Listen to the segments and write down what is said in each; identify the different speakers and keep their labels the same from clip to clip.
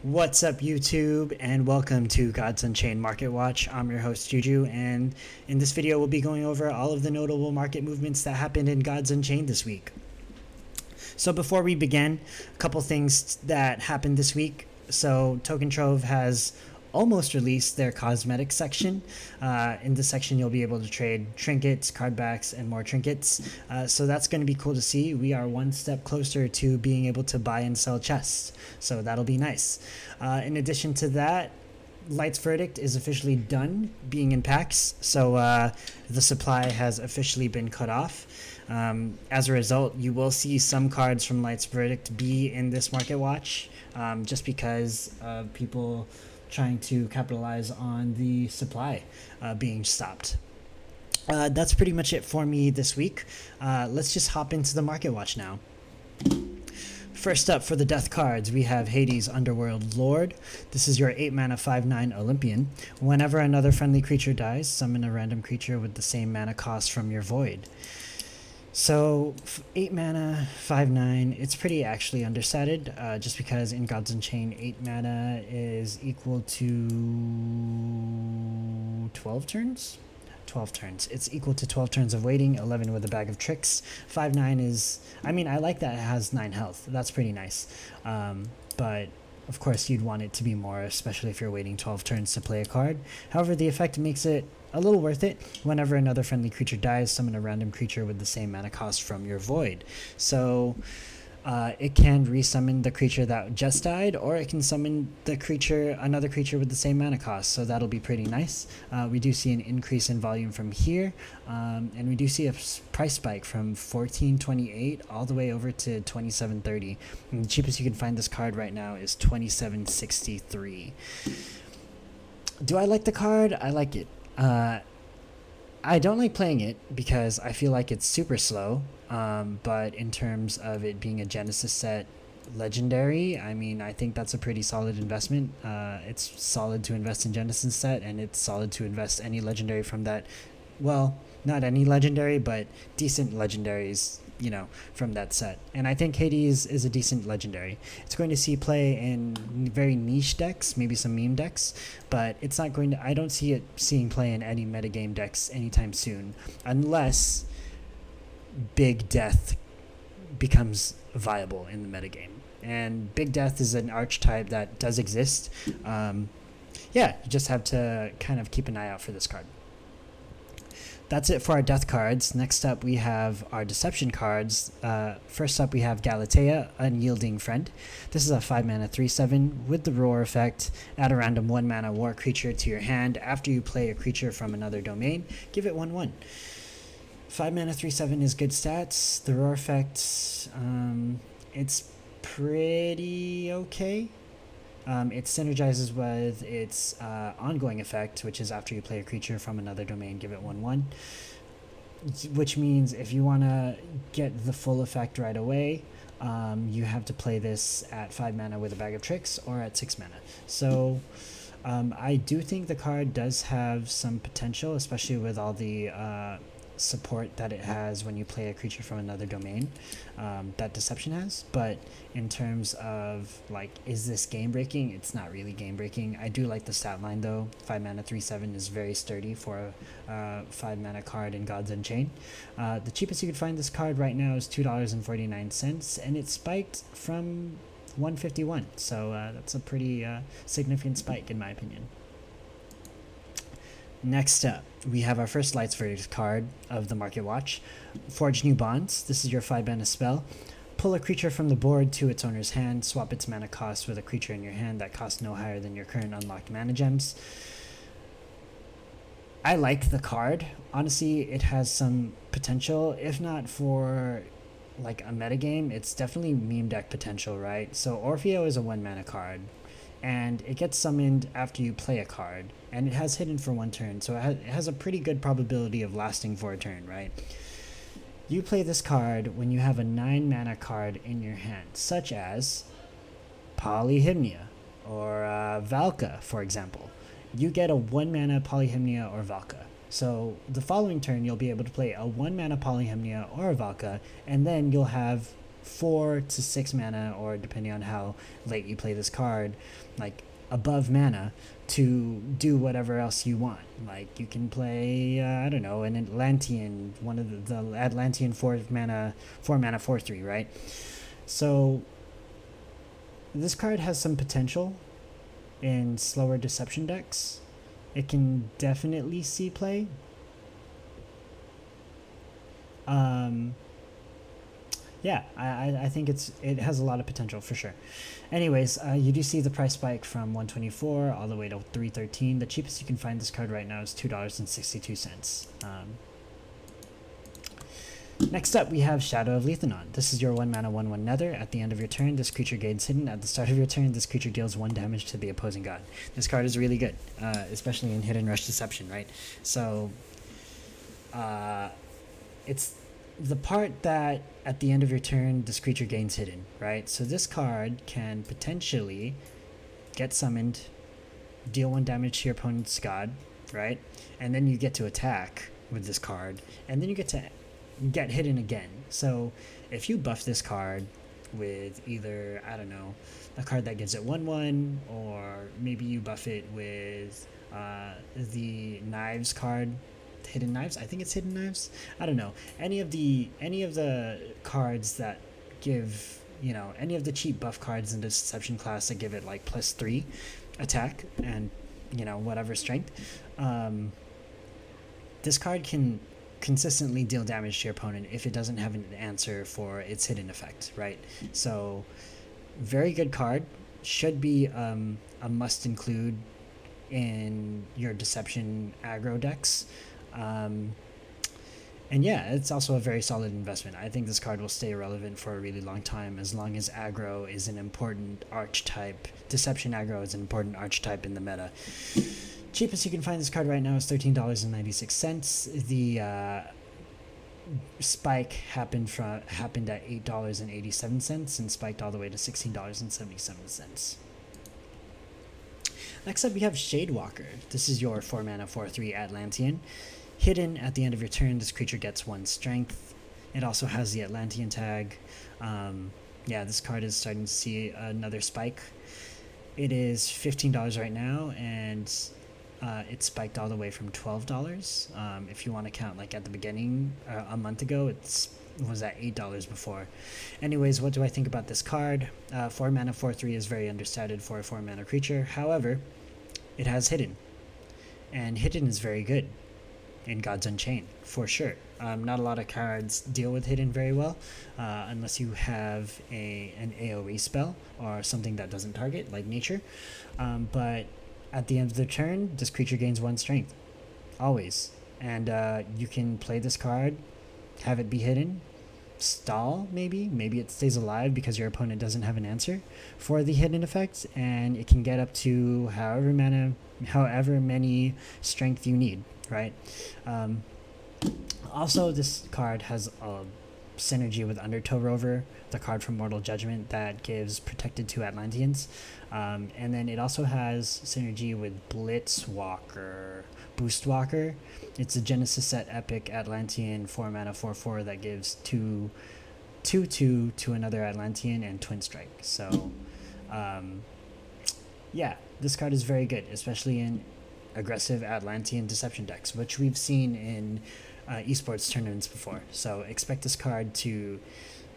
Speaker 1: What's up, YouTube, and welcome to Gods Unchained Market Watch. I'm your host, Juju, and in this video, we'll be going over all of the notable market movements that happened in Gods Unchained this week. So before we begin, a couple things that happened this week. So Token Trove has almost released their cosmetic section. In this section, you'll be able to trade trinkets, card backs, and more trinkets. So that's going to be cool to see. We are one step closer to being able to buy and sell chests. So that'll be nice. In addition to that, Light's Verdict is officially done being in packs. So the supply has officially been cut off. As a result, you will see some cards from Light's Verdict be in this market watch, just because of people trying to capitalize on the supply being stopped. That's pretty much it for me this week. Let's just hop into the market watch now. First up for the death cards, we have Hades Underworld Lord. This is your 8 mana 5/9 Olympian. Whenever another friendly creature dies, summon a random creature with the same mana cost from your void. So 8 mana, 5/9, it's pretty actually understated, just because in Gods Unchained 8 mana is equal to 12 turns? 12 turns. It's equal to 12 turns of waiting, 11 with a bag of tricks. 5/9 is, I mean, I like that it has 9 health. That's pretty nice. But of course you'd want it to be more, especially if you're waiting 12 turns to play a card. However, the effect makes it a little worth it. Whenever another friendly creature dies, summon a random creature with the same mana cost from your void. So it can resummon the creature that just died, or it can summon another creature with the same mana cost. So that'll be pretty nice. We do see an increase in volume from here, and we do see a price spike from 14.28 all the way over to 27.30. And the cheapest you can find this card right now is 27.63. Do I like the card? I like it. I don't like playing it because I feel like it's super slow, but in terms of it being a Genesis set legendary, I mean, I think that's a pretty solid investment. It's solid to invest in Genesis set, and it's solid to invest any legendary from that. Well, not any legendary, but decent legendaries, you know, from that set. And I think Hades is a decent legendary. It's going to see play in very niche decks, maybe some meme decks, but it's not going to, I don't see it seeing play in any metagame decks anytime soon, unless Big Death becomes viable in the metagame. And Big Death is an archetype that does exist. Yeah, you just have to kind of keep an eye out for this card. That's it for our death cards. Next up, we have our deception cards. First up, we have Galatea, Unyielding Friend. This is a 5 mana 3/7 with the roar effect. Add a random 1 mana war creature to your hand. After you play a creature from another domain, give it 1/1. 5 mana 3/7 is good stats. The roar effect, it's pretty okay. It synergizes with its ongoing effect, which is after you play a creature from another domain, give it 1/1. Which means if you want to get the full effect right away, you have to play this at 5 mana with a bag of tricks, or at 6 mana. So I do think the card does have some potential, especially with all the support that it has when you play a creature from another domain, that Deception has. But in terms of, like, is this game breaking? It's not really game breaking. I do like the stat line though. 5 mana 3/7 is very sturdy for a 5 mana card in Gods Unchained. The cheapest you could find this card right now is $2.49, and it spiked from 151. So that's a pretty significant spike in my opinion. Next up, we have our first Light's Verdict card of the Market Watch. Forge New Bonds. This is your 5 mana spell. Pull a creature from the board to its owner's hand. Swap its mana cost with a creature in your hand that costs no higher than your current unlocked mana gems. I like the card. Honestly, it has some potential. If not for like a metagame, it's definitely meme deck potential, right? So Orfeo is a 1 mana card, and it gets summoned after you play a card, and it has hidden for 1 turn, so it has a pretty good probability of lasting for a turn, right? You play this card when you have a 9 mana card in your hand, such as Polyhymnia or Valka, for example. You get a 1 mana Polyhymnia or Valka. So the following turn, you'll be able to play a 1 mana Polyhymnia or a Valka, and then you'll have 4 to 6 mana, or depending on how late you play this card, like above mana to do whatever else you want. Like you can play, I don't know, an Atlantean, one of the Atlantean 4 mana 4/3, right? So this card has some potential in slower deception decks. It can definitely see play. Yeah, I think it has a lot of potential for sure. Anyways, you do see the price spike from 124 all the way to 313. The cheapest you can find this card right now is $2.62. Next up, we have Shadow of Lethanon. This is your 1 mana 1/1 Nether. At the end of your turn, this creature gains hidden. At the start of your turn, this creature deals 1 damage to the opposing god. This card is really good, especially in Hidden Rush Deception, right? So, it's the part that at the end of your turn, this creature gains hidden, right? So this card can potentially get summoned, deal 1 damage to your opponent's god, right? And then you get to attack with this card, and then you get to get hidden again. So if you buff this card with either, I don't know, a card that gives it 1/1, or maybe you buff it with the Knives card, Hidden Knives, I think it's Hidden Knives, I don't know, any of the cards that give, you know, any of the cheap buff cards in the Deception class that give it like +3 attack and, you know, whatever strength, this card can consistently deal damage to your opponent if it doesn't have an answer for its hidden effect, right? So very good card, should be a must include in your Deception aggro decks. And yeah, it's also a very solid investment. I think this card will stay relevant for a really long time, as long as aggro is an important archetype. Deception aggro is an important archetype in the meta. Cheapest you can find this card right now is $13.96. The spike happened at $8.87 and spiked all the way to $16.77. Next up, we have Shadewalker. This is your 4 mana 4/3 Atlantean. Hidden at the end of your turn, this creature gets 1 strength. It also has the Atlantean tag. Yeah, this card is starting to see another spike. It is $15 right now, and it spiked all the way from $12. If you want to count like at the beginning, a month ago, it was at $8 before. Anyways, what do I think about this card? 4 mana 4/3 is very understated for a 4 mana creature. However, it has hidden, and hidden is very good in Gods Unchained, for sure. Not a lot of cards deal with hidden very well, unless you have an AoE spell or something that doesn't target, like nature. But at the end of the turn, this creature gains 1 strength, always. And you can play this card, have it be hidden, stall maybe it stays alive because your opponent doesn't have an answer for the hidden effect, and it can get up to however many strength you need, right? Also, this card has a synergy with Undertow Rover, the card from Mortal Judgment that gives protected to Atlanteans, and then it also has synergy with Blitzwalker, Boostwalker. It's a Genesis set epic Atlantean 4 mana 4/4 that gives 2/2 to another Atlantean and Twin Strike. So yeah, this card is very good, especially in aggressive Atlantean Deception decks, which we've seen in esports tournaments before. So expect this card to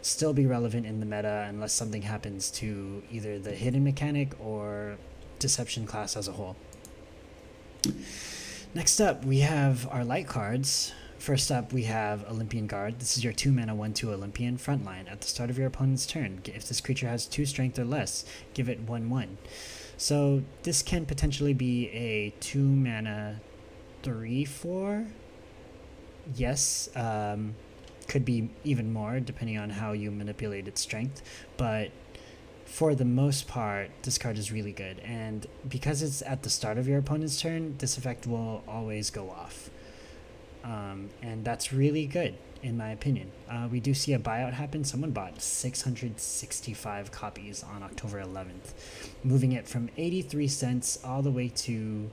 Speaker 1: still be relevant in the meta unless something happens to either the hidden mechanic or Deception class as a whole. Next up, we have our light cards. First up, we have Olympian Guard. This is your 2 mana 1/2 Olympian frontline. At the start of your opponent's turn, if this creature has 2 strength or less, give it 1/1. So this can potentially be a 2 mana 3/4. Yes, could be even more depending on how you manipulate its strength, but for the most part, this card is really good, and because it's at the start of your opponent's turn, this effect will always go off, and that's really good in my opinion. We do see a buyout happen. Someone bought 665 copies on October 11th, moving it from 83 cents all the way to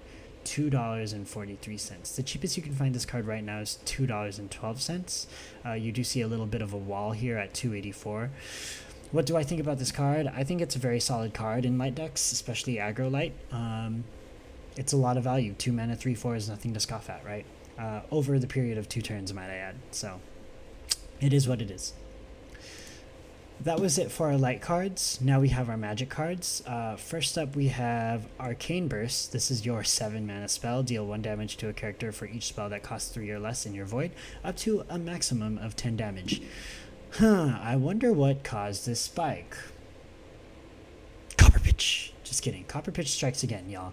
Speaker 1: $2.43. The cheapest you can find this card right now is $2.12. You do see a little bit of a wall here at $2.84. What do I think about this card? I think it's a very solid card in light decks, especially aggro light. It's a lot of value. 2 mana, 3/4 is nothing to scoff at, right? Over the period of 2 turns, might I add. So it is what it is. That was it for our light cards. Now we have our magic cards. First up, we have Arcane Burst. This is your 7 mana spell. Deal 1 damage to a character for each spell that costs 3 or less in your void, up to a maximum of 10 damage. I wonder what caused this spike. Copper Pitch. Just kidding. Copper Pitch strikes again, y'all.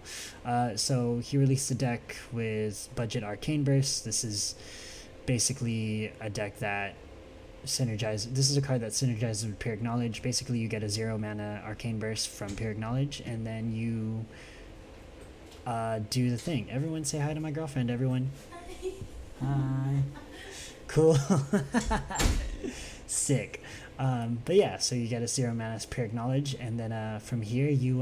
Speaker 1: So he released a deck with budget Arcane Burst. This is basically a deck that synergizes. This is a card that synergizes with Pyrrhic Knowledge. Basically, you get a 0 mana Arcane Burst from Pyrrhic Knowledge, and then you do the thing. Everyone say hi to my girlfriend, everyone. Hi. Cool. Sick. But yeah, so you get a 0 mana Pyrrhic Knowledge, and then from here you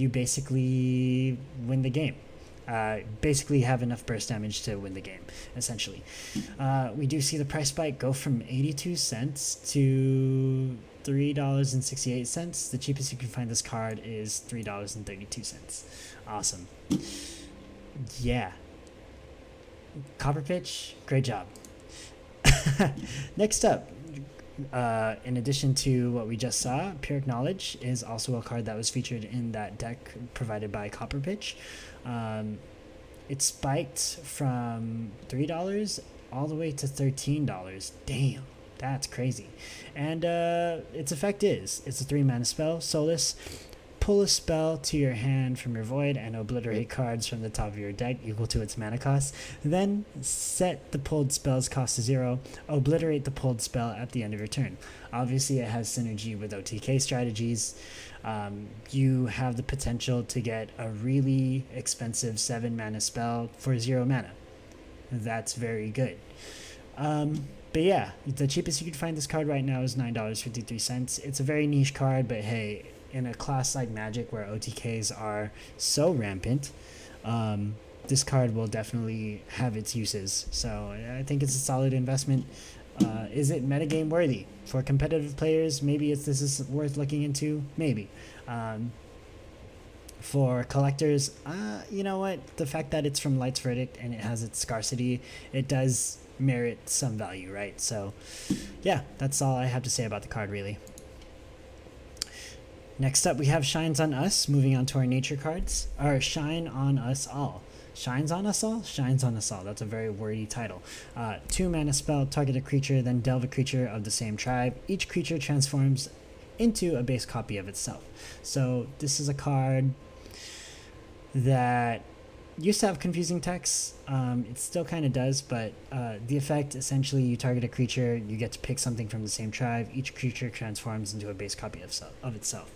Speaker 1: basically win the game. Basically have enough burst damage to win the game, essentially. We do see the price spike go from 82 cents to $3.68. The cheapest you can find this card is $3.32. Awesome. Yeah. Copper Pitch, great job. Next up, in addition to what we just saw, Pyrrhic Knowledge is also a card that was featured in that deck provided by Copper Pitch. It spiked from $3 all the way to $13. Damn, that's crazy. And its effect is, it's a 3 mana spell, Solace. Pull a spell to your hand from your void and obliterate cards from the top of your deck equal to its mana cost. Then set the pulled spell's cost to 0. Obliterate the pulled spell at the end of your turn. Obviously, it has synergy with OTK strategies. You have the potential to get a really expensive 7 mana spell for 0 mana. That's very good. But yeah, the cheapest you can find this card right now is $9.53. It's a very niche card, but hey, in a class like Magic where OTKs are so rampant, this card will definitely have its uses. So I think it's a solid investment. Is it metagame worthy? For competitive players, maybe this is worth looking into. Maybe. For collectors, you know what? The fact that it's from Light's Verdict and it has its scarcity, it does merit some value, right? So yeah, that's all I have to say about the card, really. Next up, we have Shines on Us. Moving on to our nature cards. Or Shine on Us All. Shines on Us All? Shines on Us All. That's a very wordy title. 2 mana spell, target a creature, then delve a creature of the same tribe. Each creature transforms into a base copy of itself. So this is a card that used to have confusing text. It still kind of does, but the effect, essentially, you target a creature, you get to pick something from the same tribe. Each creature transforms into a base copy of itself.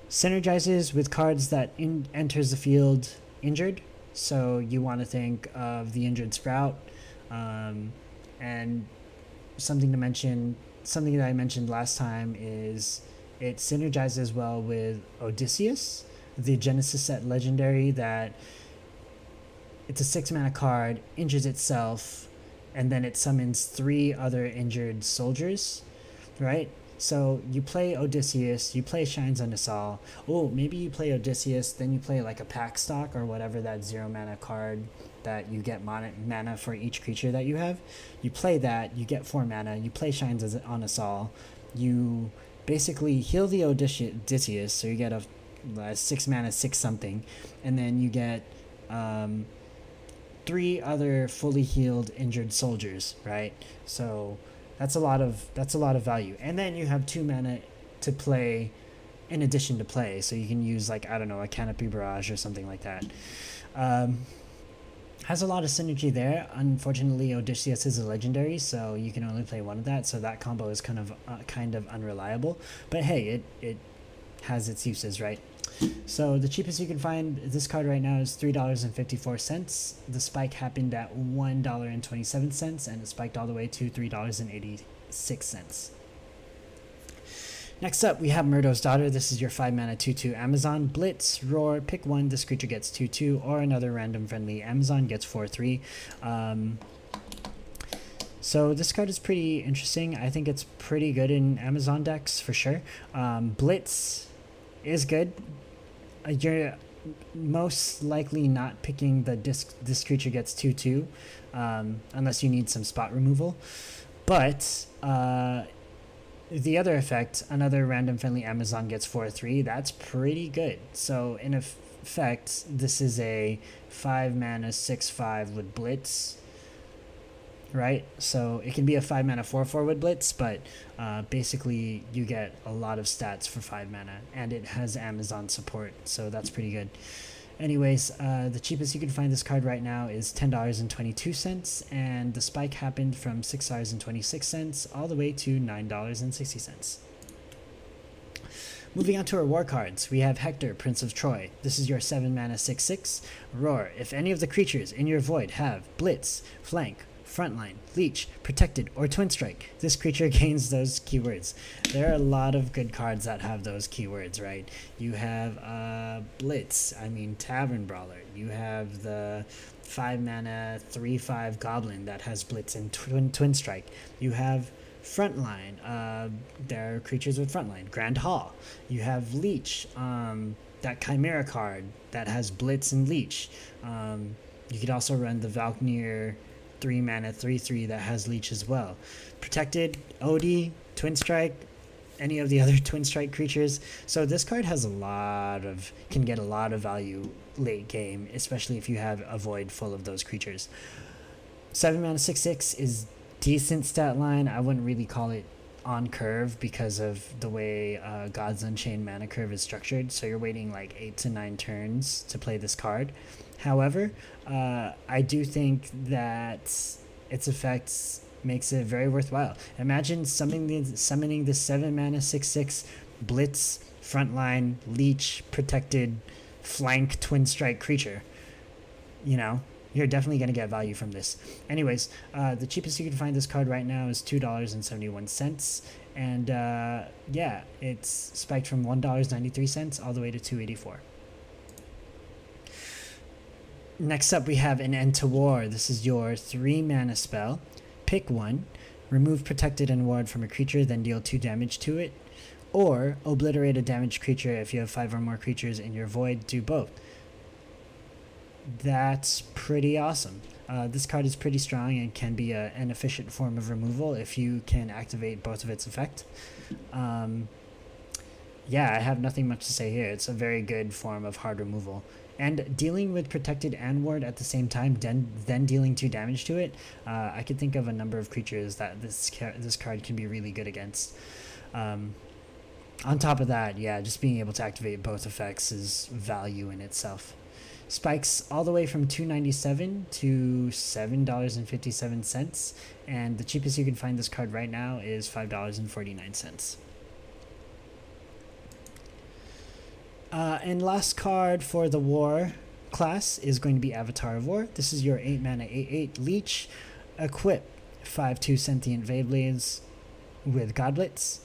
Speaker 1: Synergizes with cards that enters the field injured. So you want to think of the Injured Sprout. And something that I mentioned last time is it synergizes well with Odysseus, the Genesis set legendary that it's a 6 mana card, injures itself, and then it summons 3 other injured soldiers, right? So you play Odysseus, you play Shines on Us All. Oh, maybe you play Odysseus, then you play like a pack stock or whatever, that 0 mana card that you get mana for each creature that you have. You play that, you get 4 mana, you play Shines on Us All, you basically heal the Odysseus, so you get a 6 mana 6 something, and then you get 3 other fully healed injured soldiers, right? So that's a lot of value. And then you have 2 mana to play in addition to play, so you can use, like, I don't know, a Canopy Barrage or something like that. Has a lot of synergy there. Unfortunately, Odysseus is a legendary, so you can only play one of that, so that combo is kind of unreliable. But hey, it has its uses, right? So the cheapest you can find this card right now is $3.54. The spike happened at $1.27, and it spiked all the way to $3.86. Next up, we have Murdo's Daughter. This is your 5 mana 2/2 Amazon. Blitz, Roar, pick one. This creature gets 2/2, or another random friendly Amazon gets 4/3. So this card is pretty interesting. I think it's pretty good in Amazon decks for sure. Blitz is good. You're most likely not picking the this creature gets 2/2 unless you need some spot removal. But the other effect, another random friendly Amazon gets 4/3. That's pretty good. So in effect, this is a 5 mana 6/5 with Blitz, right? So it can be a 5 mana 4/4 with Blitz, but basically you get a lot of stats for 5 mana, and it has Amazon support, so that's pretty good. Anyways, the cheapest you can find this card right now is $10.22, and the spike happened from $6.26 all the way to $9.60. Moving on to our war cards, we have Hector, Prince of Troy. This is your 7 mana 6/6. Roar. If any of the creatures in your void have Blitz, Flank, Frontline, Leech, Protected, or Twin Strike, this creature gains those keywords. There are a lot of good cards that have those keywords, right? You have Blitz, Tavern Brawler. You have the 5 mana 3/5 Goblin that has Blitz and Twin Strike. You have Frontline. There are creatures with Frontline. Grand Hall. You have Leech, that Chimera card that has Blitz and Leech. You could also run the Valknir 3 mana 3/3 that has Leech as well. Protected, OD, Twin Strike, any of the other Twin Strike creatures. So this card has can get a lot of value late game, especially if you have a void full of those creatures. 7 mana 6/6 is decent stat line. I wouldn't really call it on curve because of the way Gods Unchained mana curve is structured. So you're waiting like 8 to 9 turns to play this card. However, I do think that its effects makes it very worthwhile. Imagine summoning the 7 mana 6/6 Blitz, Frontline, Leech, Protected, Flank, Twin Strike creature. You're definitely going to get value from this. Anyways, the cheapest you can find this card right now is $2.71. And yeah, it's spiked from $1.93 all the way to $2.84. Next up, we have an End to War. This is your 3 mana spell. Pick one, remove Protected and Ward from a creature, then deal 2 damage to it. Or obliterate a damaged creature. If you have 5 or more creatures in your void, do both. That's pretty awesome. This card is pretty strong and can be an efficient form of removal if you can activate both of its effect. Yeah, I have nothing much to say here. It's a very good form of hard removal. And dealing with Protected and Ward at the same time, then dealing 2 damage to it, I could think of a number of creatures that this card can be really good against. On top of that, yeah, just being able to activate both effects is value in itself. Spikes all the way from $2.97 to $7.57, and the cheapest you can find this card right now is $5.49. And last card for the War class is going to be Avatar of War. This is your 8 mana 8/8 Leech. Equip 5/2 Sentient Veyblades with Godblitz,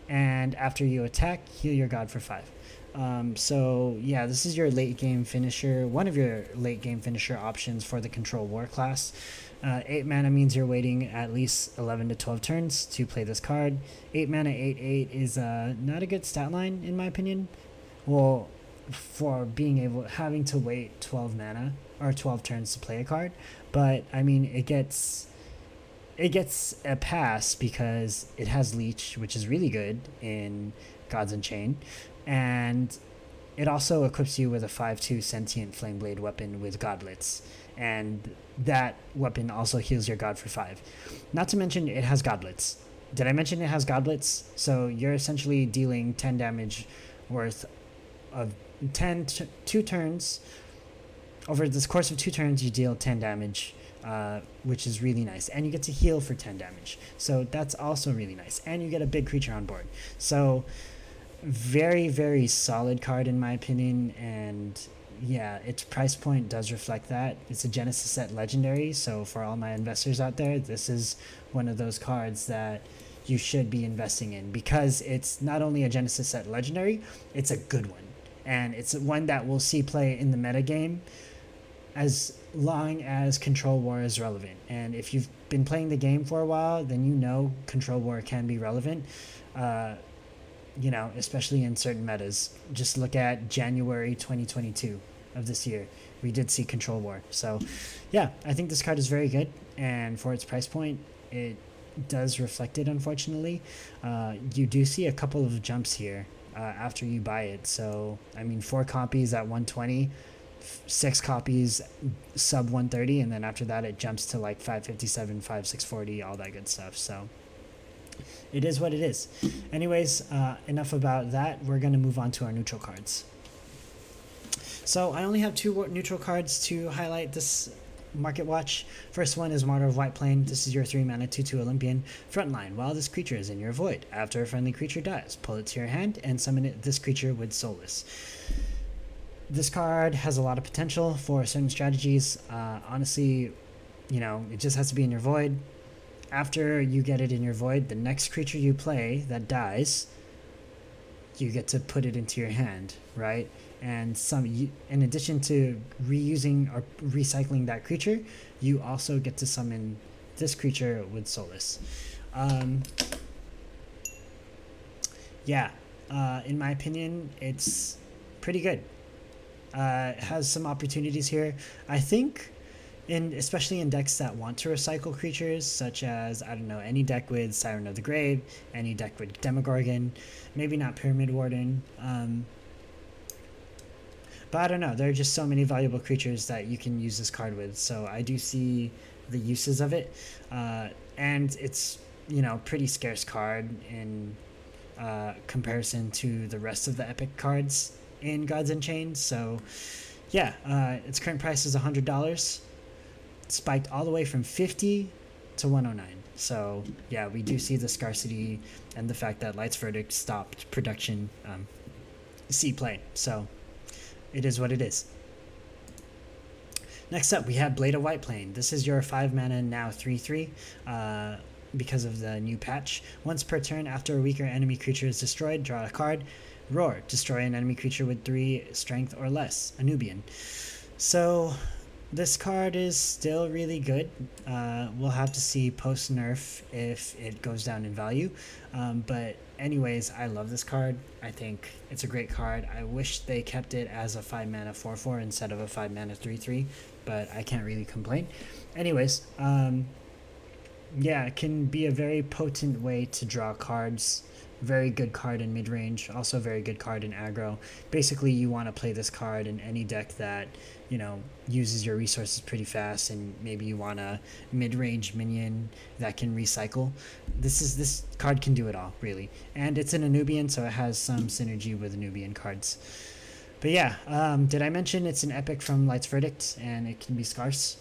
Speaker 1: and after you attack, heal your god for 5. So yeah, this is your late game finisher, one of your late game finisher options for the Control War class. 8 mana means you're waiting at least 11 to 12 turns to play this card. 8 mana 8/8 is not a good stat line in my opinion. Well, for having to wait 12 mana or 12 turns to play a card, but it gets a pass because it has Leech, which is really good in Gods Unchained, and it also equips you with a 5/2 Sentient Flameblade weapon with Godblitz, and that weapon also heals your god for 5. Not to mention it has Godblitz. Did I mention it has Godblitz? So you're essentially dealing 10 damage worth of 2 turns. Over this course of 2 turns, you deal 10 damage, which is really nice. And you get to heal for 10 damage. So that's also really nice. And you get a big creature on board. So very, very solid card in my opinion. And yeah, its price point does reflect that. It's a Genesis set legendary. So for all my investors out there, this is one of those cards that you should be investing in, because it's not only a Genesis set legendary, it's a good one. And it's one that we'll see play in the metagame as long as Control War is relevant. And if you've been playing the game for a while, then you know Control War can be relevant, you know, especially in certain metas. Just look at January 2022 of this year. We did see Control War. So, yeah, I think this card is very good. And for its price point, it does reflect it, unfortunately. You do see a couple of jumps here after you buy it. So, I mean, 4 copies at 120, 6 copies sub 130, and then after that it jumps to like 557, 5640, all that good stuff. So it is what it is. Anyways, enough about that. We're going to move on to our neutral cards. So I only have 2 neutral cards to highlight this Market Watch. First one is Martyr of White Plane. This is your 3 mana 2/2 Olympian. Frontline, while this creature is in your void, after a friendly creature dies, pull it to your hand and summon this creature with Soulless. This card has a lot of potential for certain strategies. Honestly, you know, it just has to be in your void. After you get it in your void, the next creature you play that dies, you get to put it into your hand, right? And in addition to reusing or recycling that creature, you also get to summon this creature with Soulless. Yeah, in my opinion, it's pretty good. It has some opportunities here. I think, especially in decks that want to recycle creatures, such as, I don't know, any deck with Siren of the Grave, any deck with Demogorgon, maybe not Pyramid Warden. But I don't know, there are just so many valuable creatures that you can use this card with, so I do see the uses of it. And it's, you know, pretty scarce card in comparison to the rest of the epic cards in Gods Unchained. So yeah, its current price is $100. It spiked all the way from 50 to 109. So yeah, we do see the scarcity and the fact that Light's Verdict stopped production see play. So it is what it is. Next up, we have Blade of White Plane. This is your 5 mana, now 3/3, because of the new patch. Once per turn, after a weaker enemy creature is destroyed, draw a card. Roar, destroy an enemy creature with 3 strength or less, a Nubian. So this card is still really good. We'll have to see post nerf if it goes down in value. But anyways, I love this card. I think it's a great card. I wish they kept it as a 5 mana 4/4 instead of a 5 mana 3/3, but I can't really complain. Anyways, yeah, it can be a very potent way to draw cards. Very good card in mid-range, also very good card in aggro. Basically, you want to play this card in any deck that, you know, uses your resources pretty fast, and maybe you want a mid-range minion that can recycle. This card can do it all, really. And it's an Nubian, so it has some synergy with Nubian cards. But yeah, did I mention it's an epic from Light's Verdict, and it can be scarce,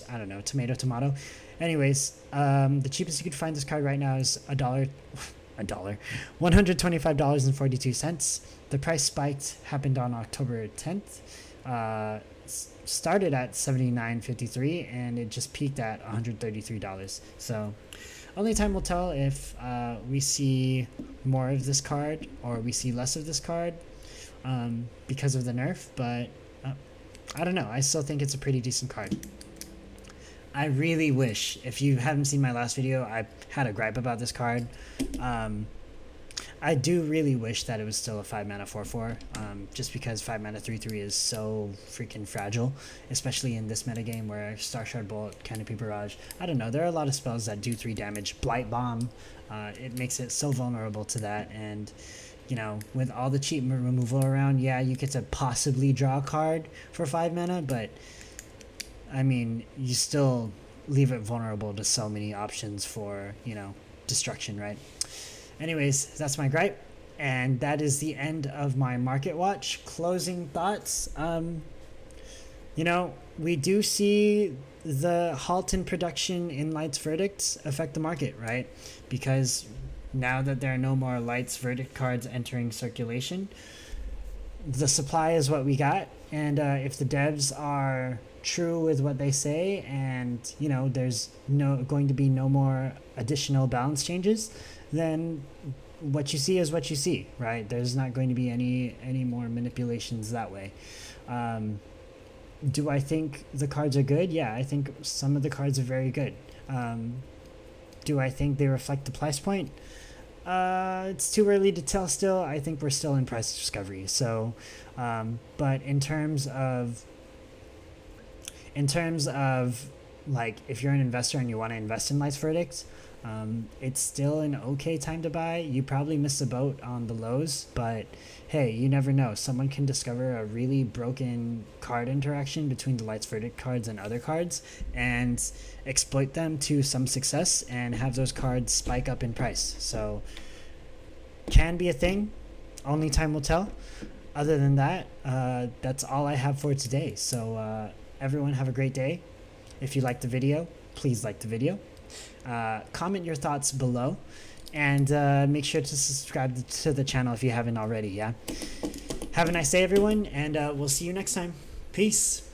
Speaker 1: I don't know, tomato. Anyways, the cheapest you could find this card right now is $125.42. The price spiked, happened on October 10th. Started at $79.53, and it just peaked at $133. So only time will tell if we see more of this card or we see less of this card because of the nerf, but I don't know. I still think it's a pretty decent card. I really wish, if you haven't seen my last video, I had a gripe about this card. I do really wish that it was still a 5 mana 4/4, just because 5 mana 3/3 is so freaking fragile, especially in this metagame where Starshard Bolt, Canopy Barrage, I don't know, there are a lot of spells that do 3 damage. Blight Bomb, it makes it so vulnerable to that, and you know, with all the cheap removal around, yeah, you get to possibly draw a card for 5 mana, but I mean, you still leave it vulnerable to so many options for, you know, destruction, right? Anyways, that's my gripe, and that is the end of my Market Watch. Closing thoughts. You know, we do see the halt in production in Light's Verdict affect the market, right? Because now that there are no more Light's Verdict cards entering circulation, the supply is what we got, and if the devs are true with what they say, and you know there's going to be no more additional balance changes, then what you see is what you see, right? There's not going to be any more manipulations that way. Do I think the cards are good? Yeah, I think some of the cards are very good. Do I think they reflect the price point? It's too early to tell still. I think we're still in price discovery. So, but in terms of like, if you're an investor and you want to invest in Light's Verdict, it's still an okay time to buy. You probably missed the boat on the lows, but hey, you never know. Someone can discover a really broken card interaction between the Light's Verdict cards and other cards and exploit them to some success and have those cards spike up in price. So, can be a thing. Only time will tell. Other than that, that's all I have for today. So, everyone have a great day. If you liked the video, please like the video. Comment your thoughts below, and make sure to subscribe to the channel if you haven't already. Yeah. Have a nice day, everyone, and we'll see you next time. Peace.